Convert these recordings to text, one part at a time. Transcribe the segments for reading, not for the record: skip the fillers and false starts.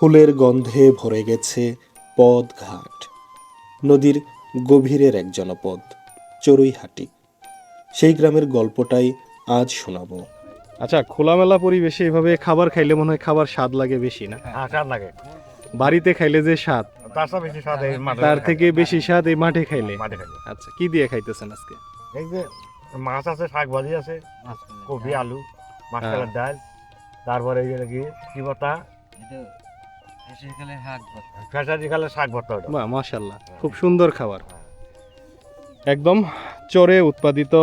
ফুলের গন্ধে ভরে গেছে পথ ঘাট। নদীর গভীরের এক জনপদ চড়ুইহাটি, সেই গ্রামের গল্পটাই আজ শোনাবো। আচ্ছা, খোলামেলা পরিবেশে এভাবে খাবার খাইলে মনে হয় খাবার স্বাদ লাগে বেশি, না? হ্যাঁ, স্বাদ লাগে। বাড়িতে খাইলে যে স্বাদ, তার চেয়ে বেশি স্বাদ এই মাঠে তার থেকে বেশি স্বাদ এই মাঠে খাইলে। মাঠে খাইলে। আচ্ছা, কি দিয়ে খাইতেছেন আজকে? এই যে মাছ আছে, শাক ভাজি আছে, কপি, আলু, মাছকালের ডাল, তারপরে এই যে কি বটা, ফেসারি খালে শাক ভর্তা ওটা। বাহ, মাশাআল্লাহ, খুব সুন্দর খাবার। একদম চরে উৎপাদিত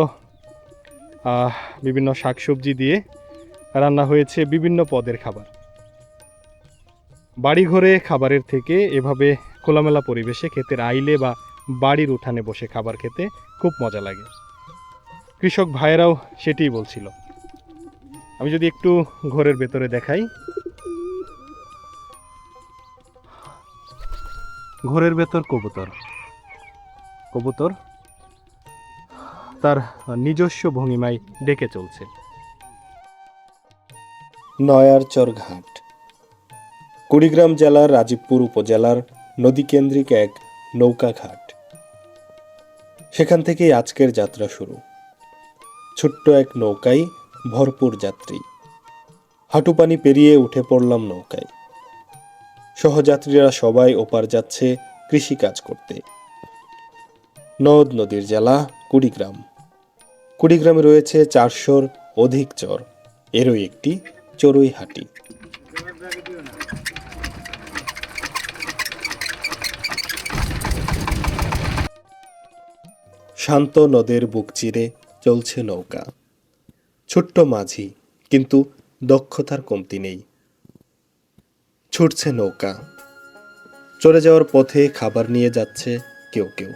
বিভিন্ন শাকসবজি দিয়ে রান্না হয়েছে বিভিন্ন পদের খাবার। বাড়িঘরে খাবারের থেকে এভাবে খোলামেলা পরিবেশে ক্ষেতের আইলে বা বাড়ির উঠানে বসে খাবার খেতে খুব মজা লাগে। কৃষক ভাইয়েরাও সেটিই বলছিল। আমি যদি একটু ঘরের ভেতরে দেখাই, ঘরের ভেতর কবুতর কবুতর তার নিজস্ব ভঙ্গিমায় ডেকে চলছে। নয়ারচর ঘাট কুড়িগ্রাম জেলার রাজীবপুর উপজেলার নদীকেন্দ্রিক এক নৌকা ঘাট। সেখান থেকেই আজকের যাত্রা শুরু। ছোট্ট এক নৌকায় ভরপুর যাত্রী। হাঁটুপানি পেরিয়ে উঠে পড়লাম নৌকায়। সহযাত্রীরা সবাই ওপার যাচ্ছে কৃষিকাজ করতে। নদ নদীর জেলা কুড়িগ্রাম। কুড়িগ্রামে রয়েছে 400-র অধিক চর, এরও একটি চড়ুইহাটি। শান্ত নদের বুক চিরে চলছে নৌকা। ছোট্ট মাঝি, কিন্তু দক্ষতার কমতি নেই। ছুটছে নৌকা। চলে যাওয়ার পথে খাবার নিয়ে যাচ্ছে কেউ কেউ।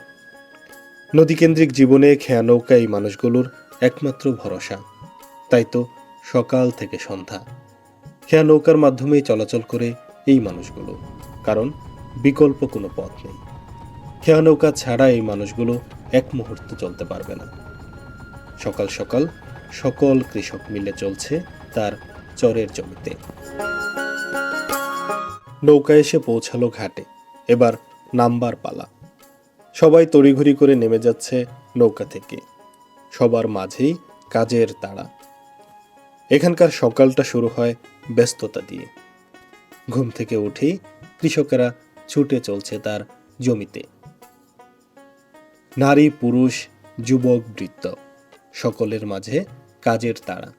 নদীকেন্দ্রিক জীবনে খেয়া নৌকা এই মানুষগুলোর একমাত্র ভরসা। তাই তো সকাল থেকে সন্ধ্যা খেয়া নৌকার মাধ্যমেই চলাচল করে এই মানুষগুলো, কারণ বিকল্প কোনো পথ নেই। খেয়া নৌকা ছাড়া এই মানুষগুলো এক মুহূর্ত চলতে পারবে না। সকাল সকাল সকল কৃষক মিলে চলছে তার চরের জমিতে। নৌকা এসে পৌঁছালো ঘাটে। এবার নামবার পালা। সবাই তড়িঘড়ি করে নেমে যাচ্ছে নৌকা থেকে। সবার মাঝেই কাজের তাড়া। এখানকার সকালটা শুরু হয় ব্যস্ততা দিয়ে। ঘুম থেকে উঠেই কৃষকেরা ছুটে চলছে তার জমিতে। নারী, পুরুষ, যুবক, বৃদ্ধ, সকলের মাঝে কাজের তাড়া।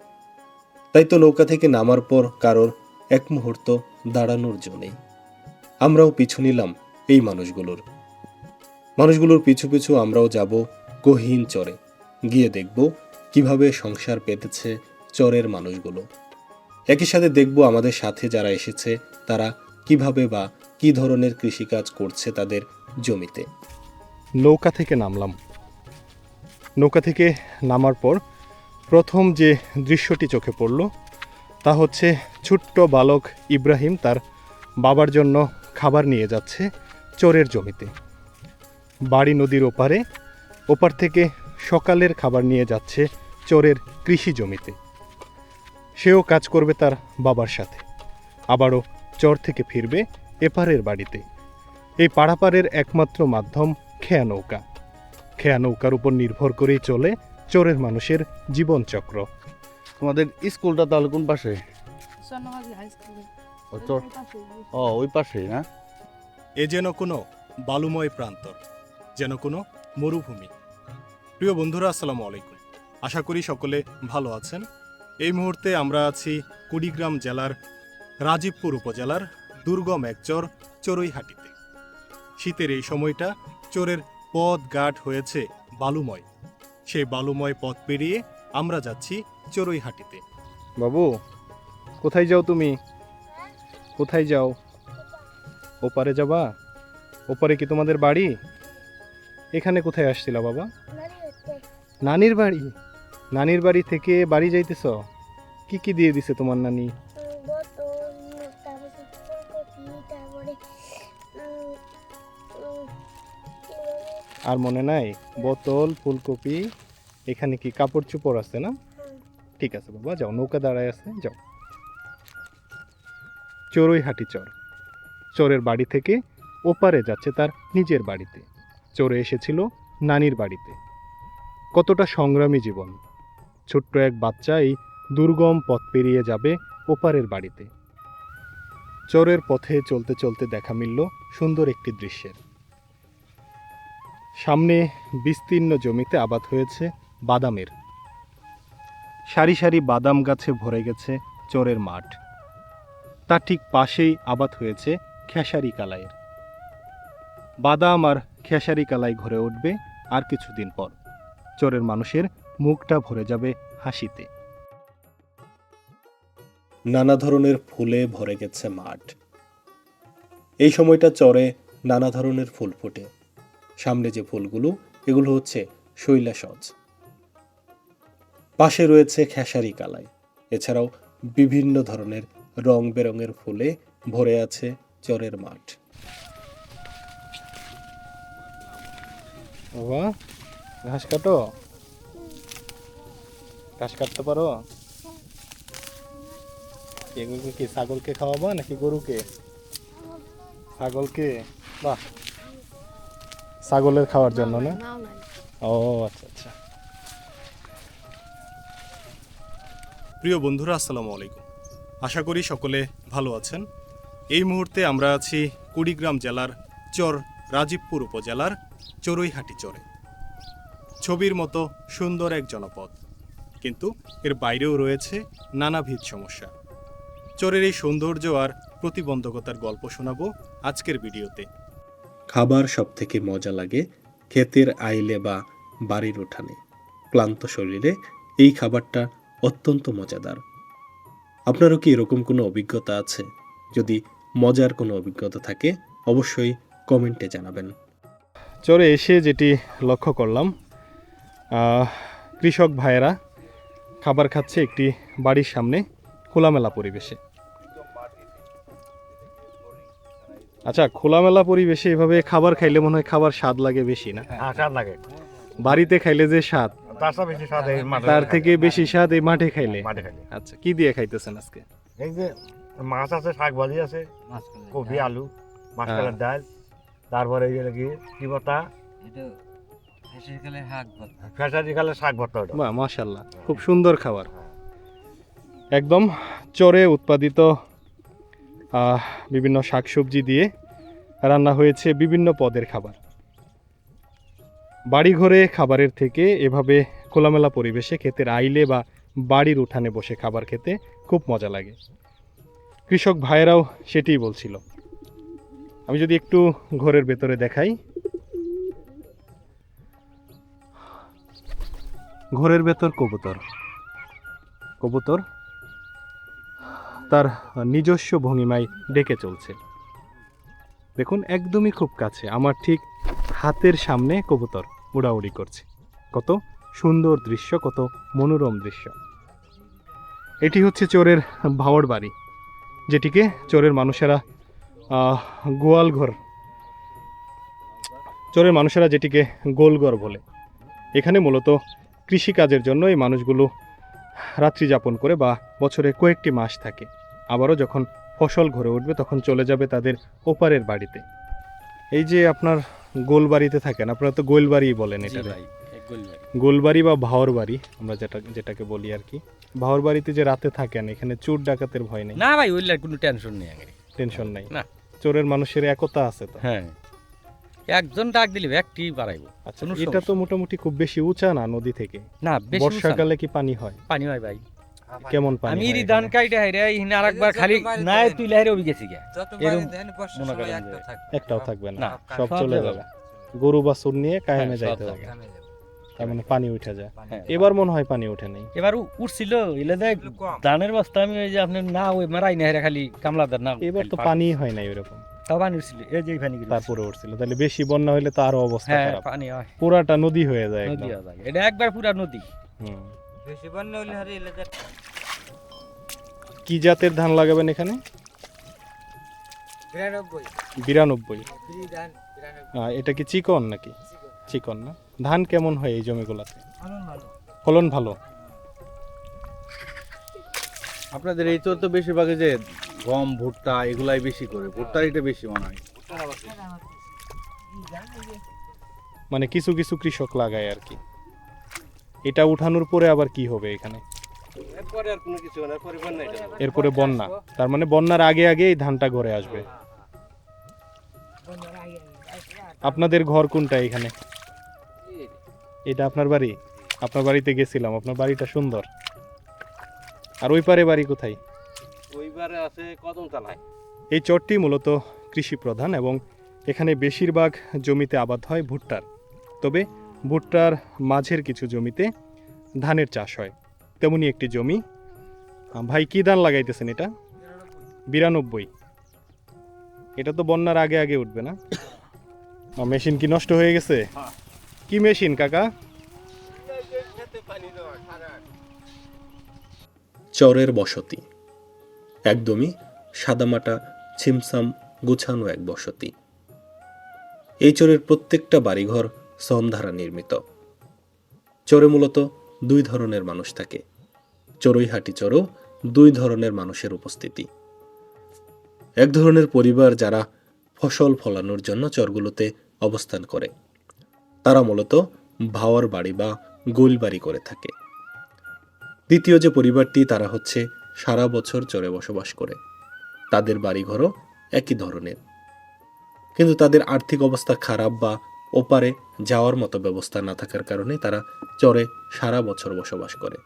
তাই তো নৌকা থেকে নামার পর কারোর এক মুহূর্ত দাঁড়ানোর জো নেই। আমরাও পিছু নিলাম এই মানুষগুলোর পিছু পিছু আমরাও যাব গহীন চরে। গিয়ে দেখব কিভাবে সংসার পেতেছে চরের মানুষগুলো। একই সাথে দেখব আমাদের সাথে যারা এসেছে তারা কিভাবে বা কি ধরনের কৃষিকাজ করছে তাদের জমিতে। নৌকা থেকে নামলাম। নৌকা থেকে নামার পর প্রথম যে দৃশ্যটি চোখে পড়ল তা হচ্ছে ছোট্ট বালক ইব্রাহিম তার বাবার জন্য খাবার নিয়ে যাচ্ছে চরের জমিতে। বাড়ি নদীর ওপার থেকে সকালের খাবার নিয়ে যাচ্ছে চরের কৃষি জমিতে। সেও কাজ করবে তার বাবার সাথে, আবারও চর থেকে ফিরবে এপারের বাড়িতে। এই পাড়াপাড়ের একমাত্র মাধ্যম খেয়া নৌকা। খেয়া নৌকার উপর নির্ভর করেই চলে চরের মানুষের জীবনচক্র। তোমাদের স্কুলটা তাহলে কোন পাশে? ওই পাশেই না? এ যেন কোনো বালুময় প্রান্তর, যেন কোনো মরুভূমি। প্রিয় বন্ধুরা, আসসালামু আলাইকুম। আশা করি সকলে ভালো আছেন। এই মুহূর্তে আমরা আছি কুড়িগ্রাম জেলার রাজীবপুর উপজেলার দুর্গম এক চর চড়ুইহাটিতে। শীতের এই সময়টা চরের পথ ঘাট হয়েছে বালুময়। সেই বালুময় পথ পেরিয়ে আমরা যাচ্ছি চড়ুইহাটিতে। বাবু, কোথায় যাও তুমি? কোথায় যাও? ওপারে যাবা? ওপারে কি তোমাদের বাড়ি? এখানে কোথায় আসছিলা বাবা? নানির বাড়ি। নানির বাড়ি থেকে বাড়ি যাইতেছ? কি কি দিয়ে দিছে তোমার নানি? আর মনে নাই? বোতল, ফুলকপি, এখানে কি কাপড় চোপড় আছে না? ঠিক আছে বাবা, যাও, নৌকা দাঁড়ায় আছে, যাও। চড়ুইহাটি চর। চোরের বাড়ি থেকে ওপারে যাচ্ছে তার নিজের বাড়িতে। চোরে এসেছিল নানির বাড়িতে। কতটা সংগ্রামী জীবন! ছোট্ট এক বাচ্চা এই দুর্গম পথ পেরিয়ে যাবে ওপারের বাড়িতে। চোরের পথে চলতে চলতে দেখা মিলল সুন্দর একটি দৃশ্যের। সামনে বিস্তীর্ণ জমিতে আবাদ হয়েছে বাদামের। সারি সারি বাদাম গাছে ভরে গেছে চোরের মাঠ। তার ঠিক পাশেই আবাদ হয়েছে খেসারি কালাইয়ের। বাদাম আর খেসারি কালাই ঘরে উঠবে আর কিছুদিন পর। চোরের মানুষের মুখটা ভরে যাবে হাসিতে। নানা ধরনের ফুলে ভরে গেছে মাঠ। এই সময়টা চরে নানা ধরনের ফুল ফোটে। সামনে যে ফুলগুলো, এগুলো হচ্ছে শৈলাসজ। পাশে রয়েছে খেসারি কালাই। এছাড়াও বিভিন্ন ধরনের রং বেরঙের ফুলে ভরে আছে চরের মাঠ। বাবা, ঘাস কাটো? ঘাস কাটতে পারো? এগুলো কি ছাগলকে খাওয়াবা নাকি গরুকে? ছাগলকে। বাহ, ছাগলের খাওয়ার জন্য না? ও আচ্ছা আচ্ছা। প্রিয় বন্ধুরা, আসসালামু আলাইকুম। আশা করি সকলে ভালো আছেন। এই মুহূর্তে আমরা আছি কুড়িগ্রাম জেলার চর রাজীবপুর উপজেলার চড়ুইহাটি চরে। ছবির মতো সুন্দর এক জনপদ, কিন্তু এর বাইরেও রয়েছে নানাবিধ সমস্যা। চরের এই সৌন্দর্য আর প্রতিবন্ধকতার গল্প শোনাবো আজকের ভিডিওতে। খাবার সব থেকে মজা লাগে ক্ষেতের আইলে বা বাড়ির উঠানে। ক্লান্ত শরীরে এই খাবারটা অত্যন্ত মজাদার। আপনারও কি এরকম কোনো অভিজ্ঞতা আছে? যদি মজার কোনো অভিজ্ঞতা থাকে অবশ্যই কমেন্টে জানাবেন। চরে এসে যেটি লক্ষ্য করলাম, কৃষক ভাইয়েরা খাবার খাচ্ছে একটি বাড়ির সামনে খোলামেলা পরিবেশে। আচ্ছা, খোলামেলা পরিবেশে এভাবে খাবার খাইলে মনে হয় খাবার স্বাদ লাগে বেশি, না? স্বাদ লাগে। বাড়িতে খাইলে যে স্বাদ, তার চেয়ে বেশি স্বাদ এই মাঠে তার থেকে বেশি স্বাদ এই মাঠে খাইলে। মাঠে খাইলে। আচ্ছা, কি দিয়ে খাইতেছেন আজকে? এই যে মাছ আছে, শাক ভাজি আছে, কপি, আলু, মাছকালের ডাল, তারপরে এই যে কি বর্তা, খেসারি কালের শাক ভর্তা। ওটা বাহ, মাশাআল্লাহ, খুব সুন্দর খাবার। একদম চরে উৎপাদিত বিভিন্ন শাকসবজি দিয়ে রান্না হয়েছে বিভিন্ন পদের খাবার। বাড়িঘরে খাবারের থেকে এভাবে খোলামেলা পরিবেশে ক্ষেতের আইলে বা বাড়ির উঠানে বসে খাবার খেতে খুব মজা লাগে। কৃষক ভাইয়েরাও সেটিই বলছিল। আমি যদি একটু ঘরের ভেতরে দেখাই, ঘরের ভেতর কবুতর কবুতর তার নিজস্ব ভঙ্গিমায় ডেকে চলছে। দেখুন, একদমই খুব কাছে, আমার ঠিক হাতের সামনে কবুতর উড়াউড়ি করছে। কত সুন্দর দৃশ্য, কত মনোরম দৃশ্য। এটি হচ্ছে চোরের ভাওয়ার বাড়ি, যেটিকে চোরের মানুষেরা গোয়ালঘর, চোরের মানুষেরা যেটিকে গোলঘর বলে। এখানে মূলত কৃষিকাজের জন্য এই মানুষগুলো রাত্রি যাপন করে বা বছরে কয়েকটি মাস থাকে। আবারও যখন ফসল ঘরে উঠবে তখন চলে যাবে তাদের ওপারের বাড়িতে। এই যে আপনার গোলবাড়িতে থাকেন, আপনারা তো গোলবাড়ি বলেন এটা, গোলবাড়ি বা ভাওর বাড়ি আমরা যেটাকে বলি আর কি। ভাওর বাড়িতে যে রাতে থাকেন, এখানে চোর ডাকাতের ভয় নেই? না ভাই, ওইলার কোনো টেনশন নেই। টেনশন নাই না। চোরের মানুষের একতা আছে তো? হ্যাঁ, একজন ডাক দিলে একটি বাড়াইবো। আচ্ছা, এটা তো মোটামুটি খুব বেশি উঁচা না নদী থেকে? না, বেশি বর্ষাকালে কি পানি হয়? পানি হয় ভাই। কেমন পানি আমি হয় রি ধান কাইটা হাইরে ইহনে আরেকবার খালি নাই তুই লাইরে ওই গেছি গে। এরকম মনে করেন যে একটাও থাকবে না, না, সব সব চলে যাবে। যাবে। গরু বাছুর নিয়ে কায়েমে হ্যাঁ, সব যাইতে যাবে। হবে, তার মানে পানি উঠে যায়। হ্যাঁ। এবার মনে হয় পানি ওঠে নাই। এবার উঠছিল এলে দেখ ধানের বস্তা আমি ওই যে আপনার না ওই মারাই না হাইরে খালি কামলাদার না। এবার তো পানি হয় নাই ওরকম, তাও পানি উঠছিল, এই যে পানি গুলো। তারপরে উঠছিল। তাহলে বেশি বন্যা হইলে তো আরো অবস্থা হ্যাঁ, খারাপ, পানি হয়, পুরাটা নদী হয়ে যায় নদী একদম। হয়। এটা একবার পুরা নদী। হুম। বেশি বন্যা হলে হারে এলে দেখ। কি জাতের ধান লাগাবেন এখানে? 92। এটা কি চিকন নাকি? চিকন না? ধান কেমন হয় এই জমিগুলাতে? ফলন ভালো। আপনাদের এই চর তো বেশিরভাগই যে গম ভুট্টা এগুলাই বেশি করে, ভুট্টার এটা বেশি মনে হয়। মানে কিছু কিছু কৃষক লাগায় আর কি। এটা উঠানোর পরে আবার কি হবে এখানে? এরপরে বন্যা, তার মানে বন্যার আগে আগে এই ধানটা ঘরে আসবে। আপনাদের ঘর কোনটা এখানে? এটা আপনার বাড়ি? আপনার বাড়িতে গেছিলাম, আপনার বাড়িটা সুন্দর। আর ওই পারে বাড়ি কোথায়? ওইবারে আছে কদম তলায়। এই চরটি মূলত কৃষি প্রধান এবং এখানে বেশিরভাগ জমিতে আবাদ হয় ভুট্টার। তবে ভুট্টার মাঝের কিছু জমিতে ধানের চাষ হয়। তেমনি একটি জমি। ভাই কি ধান লাগাইতেছেন এটা? 92। এটা তো বন্যার আগে আগে উঠবে না? মেশিন কি নষ্ট হয়ে গেছে? কি মেশিন কাকা? চরের বসতি, একদমই সাদামাটা ছিমছাম গুছানো এক বসতি। এই চরের প্রত্যেকটা বাড়িঘর সন দ্বারা নির্মিত। চরে মূলত দুই ধরনের মানুষ থাকে। চড়ুইহাটি চরেও দুই ধরনের মানুষের উপস্থিতি। এক ধরনের পরিবার যারা ফসল ফলানোর জন্য চরগুলোতে অবস্থান করে, তারা মূলত ভাওয়ার বাড়ি বা গোল বাড়ি করে থাকে। দ্বিতীয় যে পরিবারটি, তারা হচ্ছে সারা বছর চরে বসবাস করে। তাদের বাড়িঘরও একই ধরনের, কিন্তু তাদের আর্থিক অবস্থা খারাপ বা ওপারে যাওয়ার মতো ব্যবস্থা না থাকার কারণে তারা চরে সারা বছর বসবাস করে।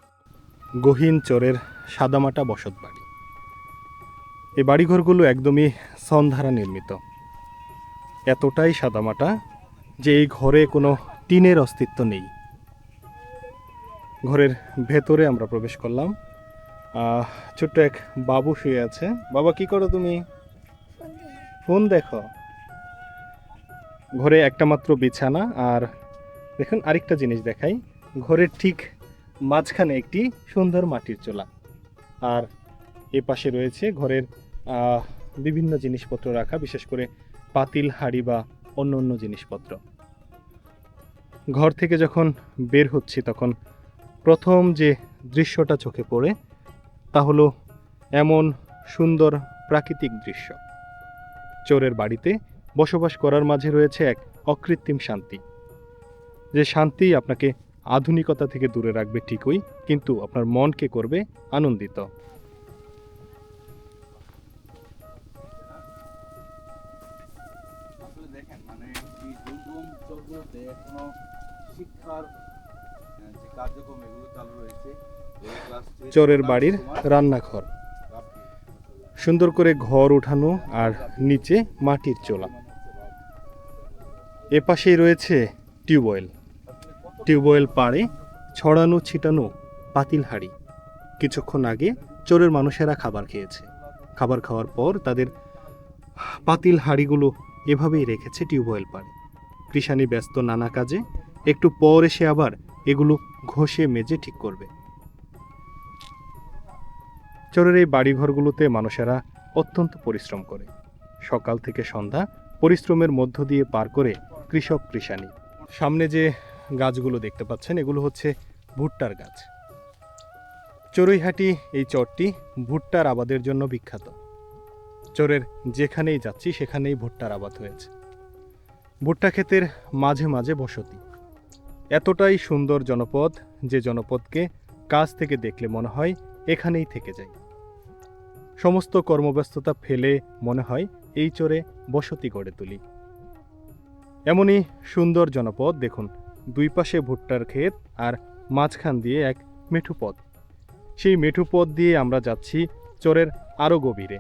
গহীন চরের সাদামাটা বসত বাড়ি। এই বাড়িঘরগুলো একদমই সন দ্বারা নির্মিত। এতটাই সাদামাটা যে এই ঘরে কোনো টিনের অস্তিত্ব নেই। ঘরের ভেতরে আমরা প্রবেশ করলাম। ছোট্ট এক বাবু শুয়ে আছে। বাবা কি করো তুমি? ফোন দেখো। ঘরে একটা মাত্র বিছানা, আর দেখুন আরেকটা জিনিস দেখাই। ঘরের ঠিক মাঝখানে একটি সুন্দর মাটির চুলা, আর এ পাশে রয়েছে ঘরের বিভিন্ন জিনিসপত্র রাখা, বিশেষ করে পাতিল, হাঁড়ি বা অন্য অন্য জিনিসপত্র। ঘর থেকে যখন বের হচ্ছি তখন প্রথম যে দৃশ্যটা চোখে পড়ে তা হলো এমন সুন্দর প্রাকৃতিক দৃশ্য। চোরের বাড়িতে বসবাস করার মাঝে রয়েছে এক অকৃত্রিম শান্তি, যে শান্তি আপনাকে আধুনিকতা থেকে দূরে রাখবে ঠিকই, কিন্তু আপনার মনকে করবে আনন্দিত। আসলে দেখেন মানে এই দুর্গম চরগুলোতে এখনো শিক্ষার যে কার্যক্রম এগুলো চালু রয়েছে। চোরের বাড়ির রান্নাঘর, সুন্দর করে ঘর উঠানো আর নিচে মাটির চোলা। এপাশেই রয়েছে টিউবওয়েল। টিউবওয়েল পাড়ে ছড়ানো ছিটানো পাতিল হাঁড়ি। কিছুক্ষণ আগে চোরের মানুষেরা খাবার খেয়েছে। খাবার খাওয়ার পর তাদের পাতিল হাঁড়িগুলো এভাবেই রেখেছে টিউবওয়েল পাড়ে। কৃষানি ব্যস্ত নানা কাজে, একটু পর এসে আবার এগুলো ঘষে মেজে ঠিক করবে। চোরের এই বাড়িঘরগুলোতে মানুষেরা অত্যন্ত পরিশ্রম করে। সকাল থেকে সন্ধ্যা পরিশ্রমের মধ্য দিয়ে পার করে কৃষক কৃষানি। সামনে যে গাছগুলো দেখতে পাচ্ছেন এগুলো হচ্ছে ভুট্টার গাছ। চড়ুইহাটি এই চরটি ভুট্টার আবাদের জন্য বিখ্যাত। চরের যেখানেই যাচ্ছি সেখানেই ভুট্টার আবাদ হয়েছে। ভুট্টা ক্ষেতের মাঝে মাঝে বসতি। এতটাই সুন্দর জনপদ যে জনপদকে কাছ থেকে দেখলে মনে হয় এখানেই থেকে যাই। সমস্ত কর্মব্যস্ততা ফেলে মনে হয় এই চরে বসতি গড়ে তুলি। এমনই সুন্দর জনপদ দেখুন, দুই পাশে ভুট্টার ক্ষেত আর মাঝখান দিয়ে এক মেঠু পথ। সেই মেঠু পথ দিয়ে আমরা যাচ্ছি চরের আরও গভীরে।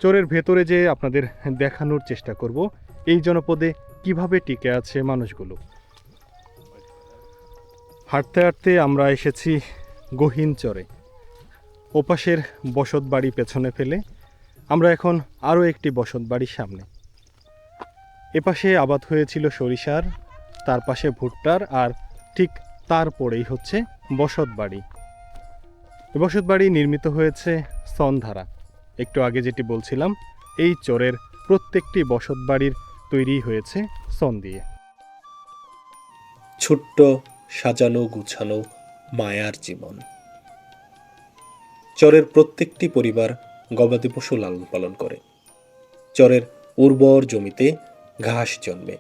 চরের ভেতরে যে আপনাদের দেখানোর চেষ্টা করব এই জনপদে কিভাবে টিকে আছে মানুষগুলো। হাঁটতে হাঁটতে আমরা এসেছি গহীন চরে। ওপাশের বসত বাড়ি পেছনে ফেলে আমরা এখন আরও একটি বসত বাড়ির সামনে। এপাশে আবাদ হয়েছিল সরিষার, তার পাশে ভুট্টার, আর ঠিক তারপরেই হচ্ছে বসত বাড়ি। বসত বাড়ি নির্মিত হয়েছে সন ধারা। একটু আগে যেটি বলছিলাম, এই চরের প্রত্যেকটি বসত বাড়ির তৈরি হয়েছে সন দিয়ে। ছোট্ট সাজানো গুছানো মায়ার জীবন। চরের প্রত্যেকটি পরিবার গবাদি পশু লালন পালন করে। চরের উর্বর জমিতে ঘাস জন্মে,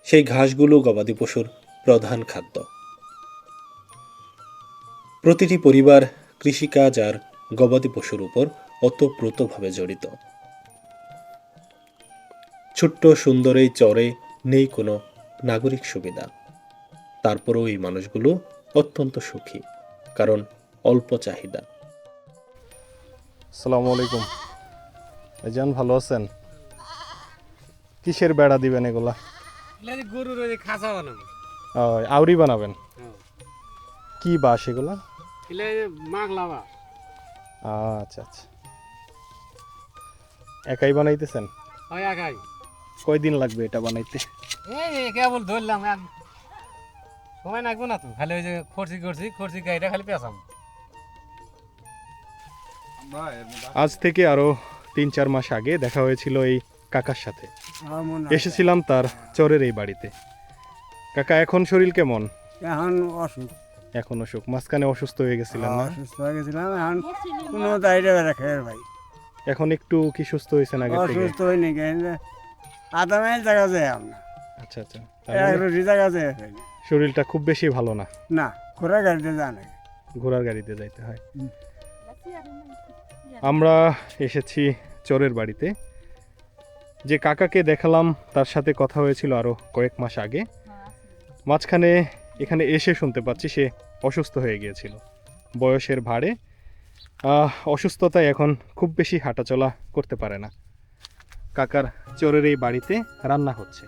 সেই ঘাসগুলো গবাদি পশুর প্রধান খাদ্য। প্রতিটি পরিবার কৃষিকাজ আর গবাদি পশুর উপর ওতপ্রোতভাবে জড়িত। ছোট্ট সুন্দর এই চরে নেই কোনো নাগরিক সুবিধা, তারপরও এই মানুষগুলো অত্যন্ত সুখী, কারণ অল্প চাহিদা। আসসালামু আলাইকুম। ভাইজান ভালো আছেন? কিসের বেড়া দিবেন এগুলা? গরুর ওই খাঁচা বানাবো, আউরি বানাবেন? কি বাঁশ এগুলা? মাগলা বা আচ্ছা আচ্ছা, একাই বানাইতেছেন? হয় আগাই কয়দিন লাগবে এটা বানাইতে? এই কেবল ধরলাম, সময় লাগবে না তো, খালি ওই যে খরচি গাড়িটা খালি পেঁচাম। আমরা এর মধ্যে আজ থেকে আরো 3-4 মাস আগে দেখা হয়েছিল এই কাকার সাথে। এসেছিলাম তার চরের এই বাড়িতে। কাকা, এখন শরীর কেমন? এখন অসুখ, এখন অসুখ, মাঝখানে অসুস্থ হয়ে গেছিলেন না? অসুস্থ হয়ে গেছিলাম, এখন কোনো দায়িত্ব রাখে ভাই। এখন একটু কি সুস্থ হয়েছেন আগে থেকে? অসুস্থ হই নাকি আধা মাইল জায়গা যায় আমরা, আচ্ছা আচ্ছা, তার মানে রুটি জায়গা যায় শরীরটা খুব বেশি ভালো না, না, ঘোড়া গাড়িতে যায় নাকি। ঘোড়ার গাড়িতে যাইতে হয়। হুম। আমরা এসেছি চরের বাড়িতে। যে কাকাকে দেখালাম তার সাথে কথা হয়েছিল আরো কয়েক মাস আগে। মাঝখানে এখানে এসে শুনতে পাচ্ছি সে অসুস্থ হয়ে গিয়েছিল বয়সের ভারে। অসুস্থতায় এখন খুব বেশি হাঁটাচলা করতে পারে না। কাকার চরের এই বাড়িতে রান্না হচ্ছে,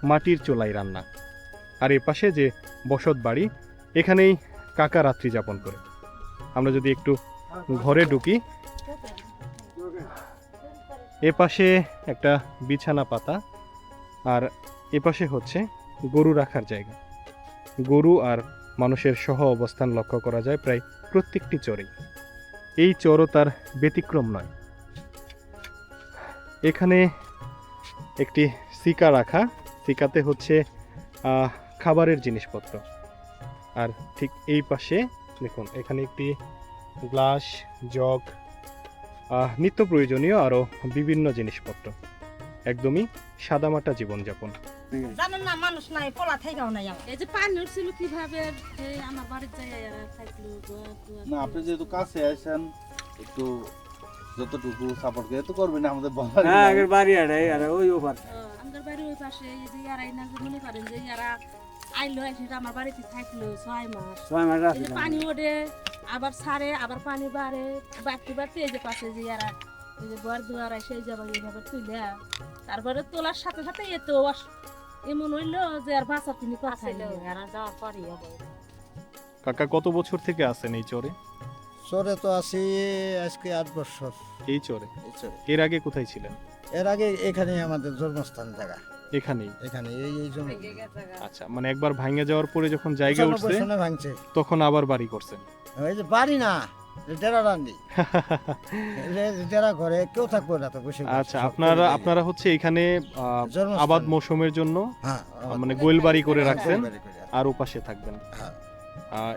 মাটির চুলায় রান্না। আর এর পাশে যে বসত বাড়ি, এখানেই কাকা রাত্রি যাপন করে। আমরা যদি একটু ঘরে ঢুকি, এ পাশে একটা বিছানা পাতা, আর এ পাশে হচ্ছে গরু রাখার জায়গা। গরু আর মানুষের সহ অবস্থান লক্ষ্য করা যায় প্রায় প্রত্যেকটি চরেই। এই চরও তার ব্যতিক্রম নয়। এখানে একটি সিকা রাখা, সিকাতে হচ্ছে খাবারের জিনিসপত্র। আর ঠিক এই পাশে দেখুন, এখানে একটি গ্লাস, জগ, নিত্য প্রয়োজনীয় আরও বিভিন্ন জিনিসপত্র। একদমই সাদামাটা জীবনযাপন। জানেন না, মানুষ নাই, পোলা থাইকাও নাই। এই যে পানি উঠছিল কিভাবে, এই আমার বাড়ির জায়গায় থাকলো। না, আপনি যেহেতু কাছে আসেন, একটু যতটুকু সাপোর্ট করে তো করবেন, আমাদের বলার হ্যাঁ, নাই। আগের বাড়ি আড়াই আর ওই ওপার আমাদের বাড়ির ওই পাশে এই যে ইয়ারাই না, যে মনে করেন যে ইয়ারা আইলো, সেটা আমার বাড়িতে থাকলো 6 মাস। 6 মাস এই যে পানি ওঠে, আবার ছাড়ে, আবার পানি বাড়ে, বাড়তে এই যে পাশে যে ইয়ারা এই যে ঘর দুয়ার সেই যাবার এইভাবে তুলে, তারপরে তোলার সাথে সাথে এতো এমন হইলো যে আর বাঁচা তিনি পাঠাইলো যাওয়ার পরই কাকা, কত বছর থেকে আছেন এই চরে? চরে তো আছি আজকে 8 বছর। এই চরে এই চরে। এর আগে কোথায় ছিলেন? এর আগে এখানেই আমাদের জন্মস্থান জায়গা, এখানেই? এখানে এই জমি আচ্ছা, মানে একবার ভাঙে যাওয়ার পরে যখন জায়গা উঠছে 95 সনে ভাঙছে। তখন আবার বাড়ি করছেন? এই যে বাড়ি না, ডেরা রান্দি, ডেরা ঘরে কেউ থাকবে না তো বসে। আচ্ছা, আপনারা হচ্ছে এখানে জন্মস্থান। আবাদ মৌসুমের জন্য হ্যাঁ, মানে গোয়েল বাড়ি করে রাখছেন, গোয়েল বাড়ি করে রাখছি। আর ওপাশে থাকবেন। হ্যাঁ।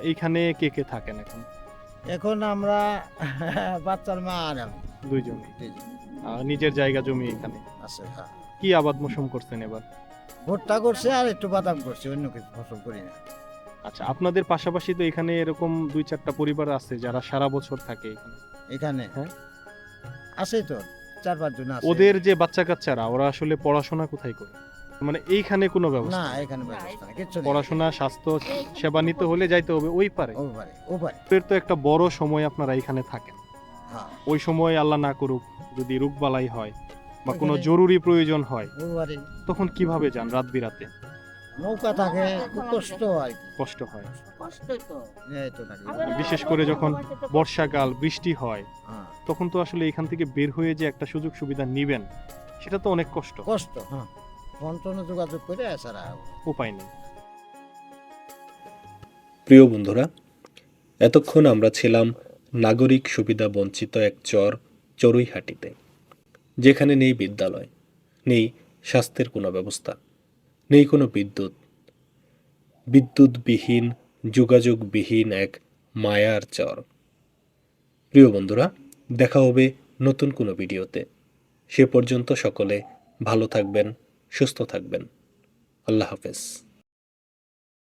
এইখানে কে কে থাকেন এখন? এখন আমরা বাচ্চার মা আর আমি দুইজন। দুইজন নিজের জায়গা জমি এখানে আছে। হ্যাঁ, কি আবাদ মৌসুম করছেন এবার? ভুট্টা করছে আর একটু বাদাম করছে, অন্য কিছু ফসল করি না। আচ্ছা, আপনাদের পাশাপাশি তো এখানে এরকম 2-4টা পরিবার আছে যারা সারা বছর থাকে এখানে। এখানে হ্যাঁ। আছে তো 4-5 জন আছে। ওদের যে বাচ্চা কাচ্চারা, ওরা আসলে পড়াশোনা কোথায় করে? মানে এইখানে কোনো না, ব্যবস্থা? এখানে ব্যবস্থা নেই, কিচ্ছু নেই। পড়াশোনা, স্বাস্থ্য সেবা নিতে হলে যাইতে হবে ওই পারে। ওপারে ওপারে। এর তো একটা বড় সময় আপনারা এখানে থাকেন। হ্যাঁ, ওই সময় আল্লাহ না করুক যদি রোগবালাই হয় বা কোনো ওইখানে- জরুরি প্রয়োজন হয়, ওপারে তখন কিভাবে যান রাত বিরাতে? নৌকা থাকে, খুব কষ্ট আর কি। কষ্ট হয়, কষ্টই তো। এই তো নাকি। বিশেষ করে যখন বর্ষাকাল, বৃষ্টি হয়, হ্যাঁ, তখন তো আসলে এখান থেকে বের হয়ে যে একটা সুযোগ সুবিধা নিবেন, সেটা তো অনেক কষ্ট। কষ্ট। হ্যাঁ, ফোন টোনে যোগাযোগ করে এছাড়া উপায় নেই। প্রিয় বন্ধুরা, এতক্ষণ আমরা ছিলাম নাগরিক সুবিধা বঞ্চিত এক চর চড়ুইহাটিতে, যেখানে নেই বিদ্যালয়, নেই স্বাস্থ্যের কোনো ব্যবস্থা, নেই কোনো বিদ্যুৎবিহীন, যোগাযোগবিহীন এক মায়ার চর। প্রিয় বন্ধুরা, দেখা হবে নতুন কোনো ভিডিওতে। সে পর্যন্ত সকলে ভালো থাকবেন, সুস্থ থাকবেন। আল্লাহ হাফেজ।